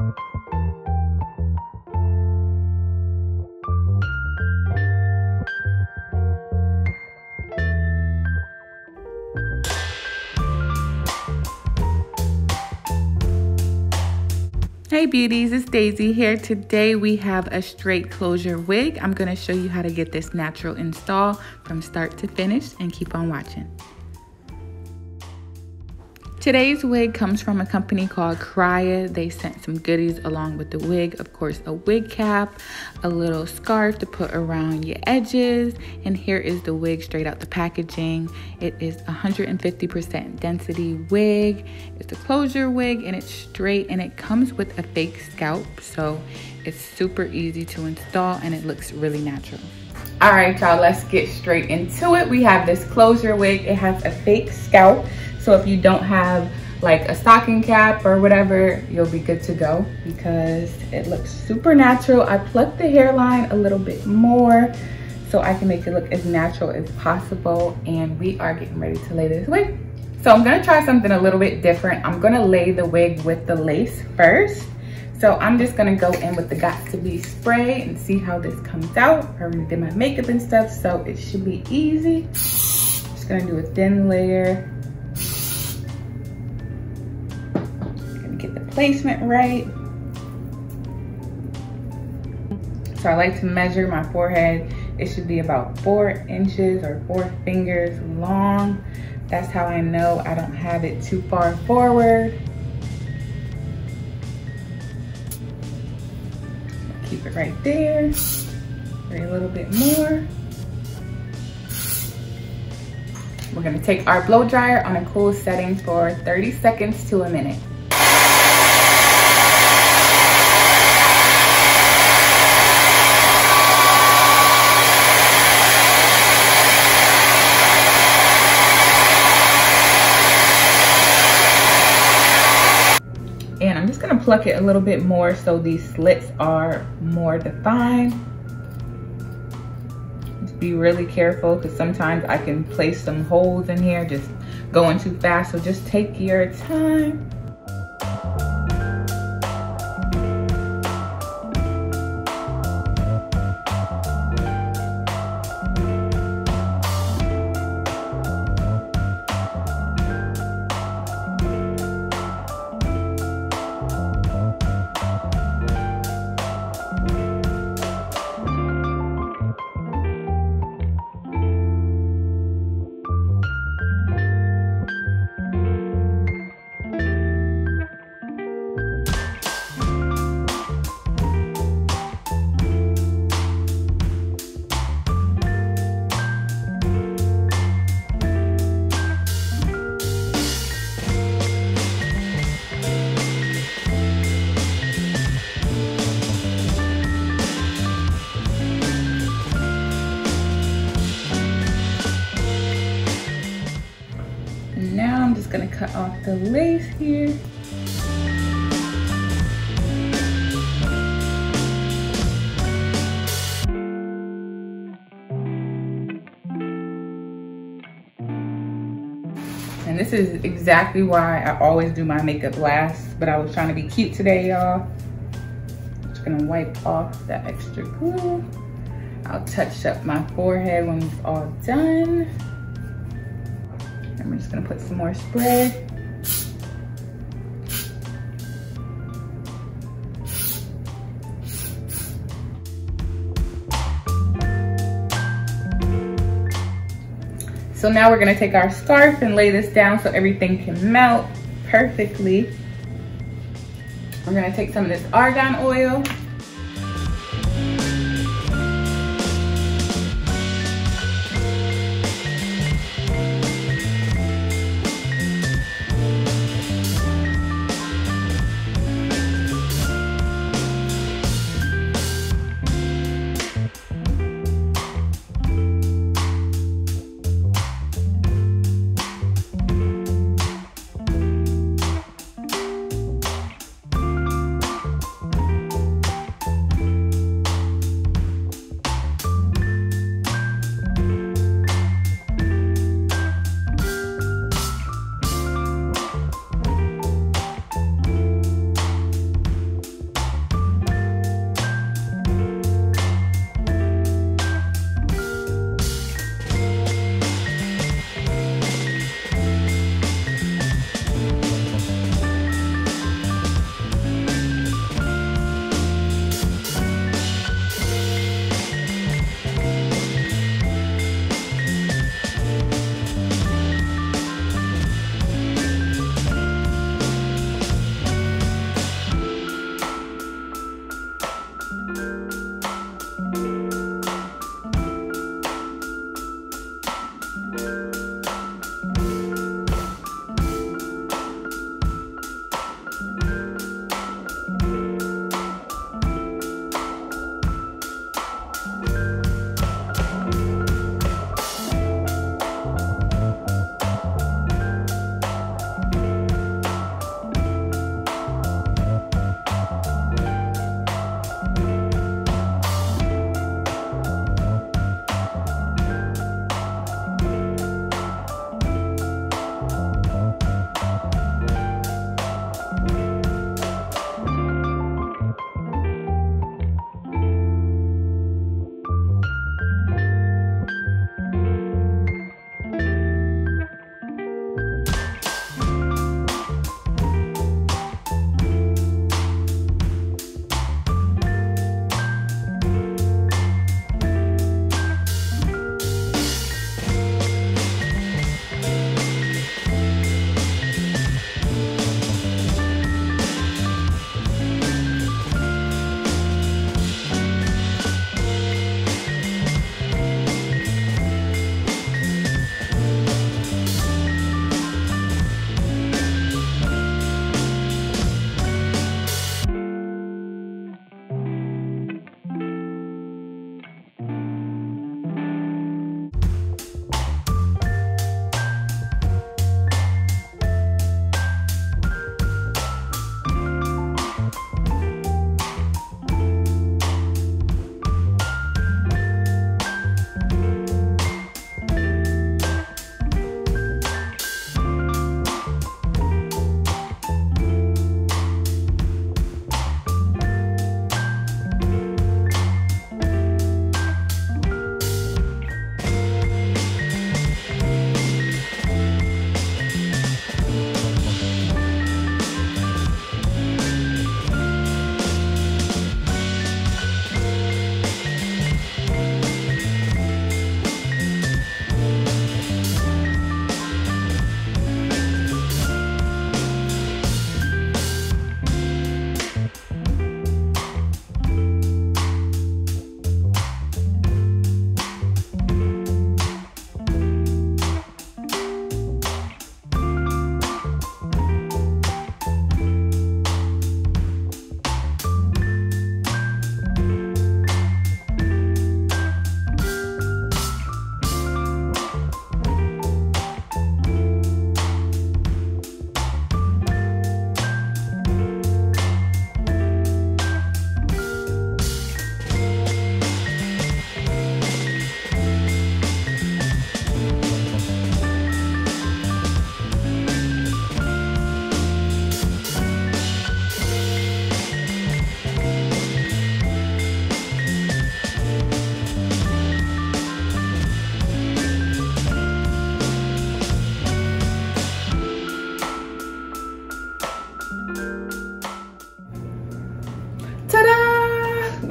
Hey beauties, it's Daisy here. Today we have a straight closure wig. I'm going to show you how to get this natural install from start to finish, and keep on watching. Today's wig comes from a company called Kriyya. They sent some goodies along with the wig. Of course, a wig cap, a little scarf to put around your edges, and here is the wig straight out the packaging. It is 150% density wig. It's a closure wig and it's straight, and it comes with a fake scalp, so it's super easy to install and it looks really natural. All right, y'all, let's get straight into it. We have this closure wig. It has a fake scalp. So if you don't have like a stocking cap or whatever, you'll be good to go because it looks super natural. I plucked the hairline a little bit more so I can make it look as natural as possible. And we are getting ready to lay this wig. So I'm gonna try something a little bit different. I'm gonna lay the wig with the lace first. So I'm just gonna go in with the Got To Be spray and see how this comes out. I already did my makeup and stuff, so it should be easy. Just gonna do a thin layer. Get the placement right. So I like to measure my forehead. It should be about 4 inches or 4 fingers long. That's how I know I don't have it too far forward. Keep it right there. Maybe a little bit more. We're gonna take our blow dryer on a cool setting for 30 seconds to a minute. And I'm just gonna pluck it a little bit more so these slits are more defined. Just be really careful because sometimes I can place some holes in here just going too fast, so just take your time. Now I'm just gonna cut off the lace here. And this is exactly why I always do my makeup last, but I was trying to be cute today, y'all. Just gonna wipe off that extra glue. I'll touch up my forehead when it's all done. I'm just gonna put some more spray. So now we're gonna take our scarf and lay this down so everything can melt perfectly. We're gonna take some of this argan oil.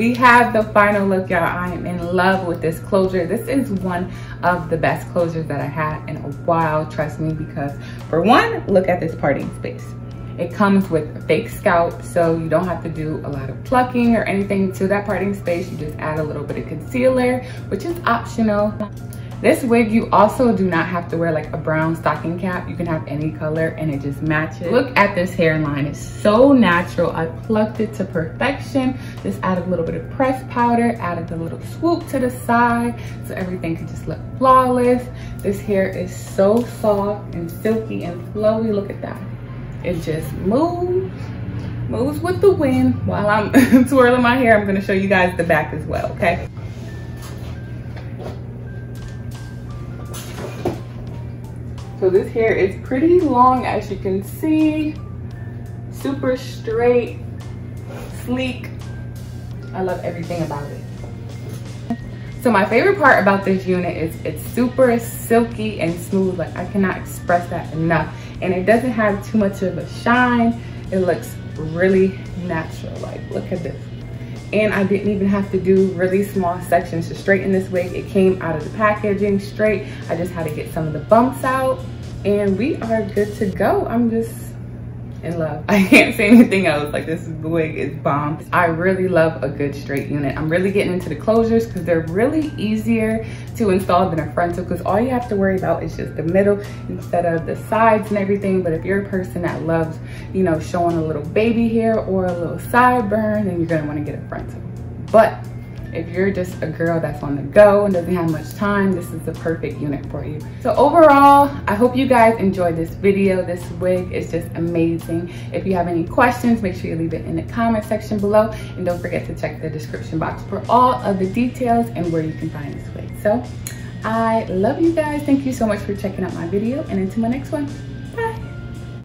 we have the final look, y'all. I am in love with this closure. This is one of the best closures that I had in a while, trust me, because for one, look at this parting space. It comes with fake scalp, so you don't have to do a lot of plucking or anything to that parting space. You just add a little bit of concealer, which is optional. This wig, you also do not have to wear like a brown stocking cap. You can have any color and it just matches. Look at this hairline, it's so natural. I plucked it to perfection. Just added a little bit of pressed powder, added a little swoop to the side so everything could just look flawless. This hair is so soft and silky and flowy, look at that. It just moves with the wind. While I'm twirling my hair, I'm gonna show you guys the back as well, okay? So this hair is pretty long, as you can see. Super straight, sleek. I love everything about it. So my favorite part about this unit is it's super silky and smooth. Like, I cannot express that enough. And it doesn't have too much of a shine. It looks really natural. Like, look at this. And I didn't even have to do really small sections to straighten this wig. It came out of the packaging straight. I just had to get some of the bumps out and we are good to go. I'm just in love. I can't say anything else. Like, this wig is bomb. I really love a good straight unit. I'm really getting into the closures because they're really easier to install than a frontal, because all you have to worry about is just the middle instead of the sides and everything. But if you're a person that loves, you know, showing a little baby hair or a little sideburn, then you're gonna want to get a frontal. But if you're just a girl that's on the go and doesn't have much time, this is the perfect unit for you. So overall, I hope you guys enjoyed this video. This wig is just amazing. If you have any questions, make sure you leave it in the comment section below. And don't forget to check the description box for all of the details and where you can find this wig. So I love you guys. Thank you so much for checking out my video, and until my next one.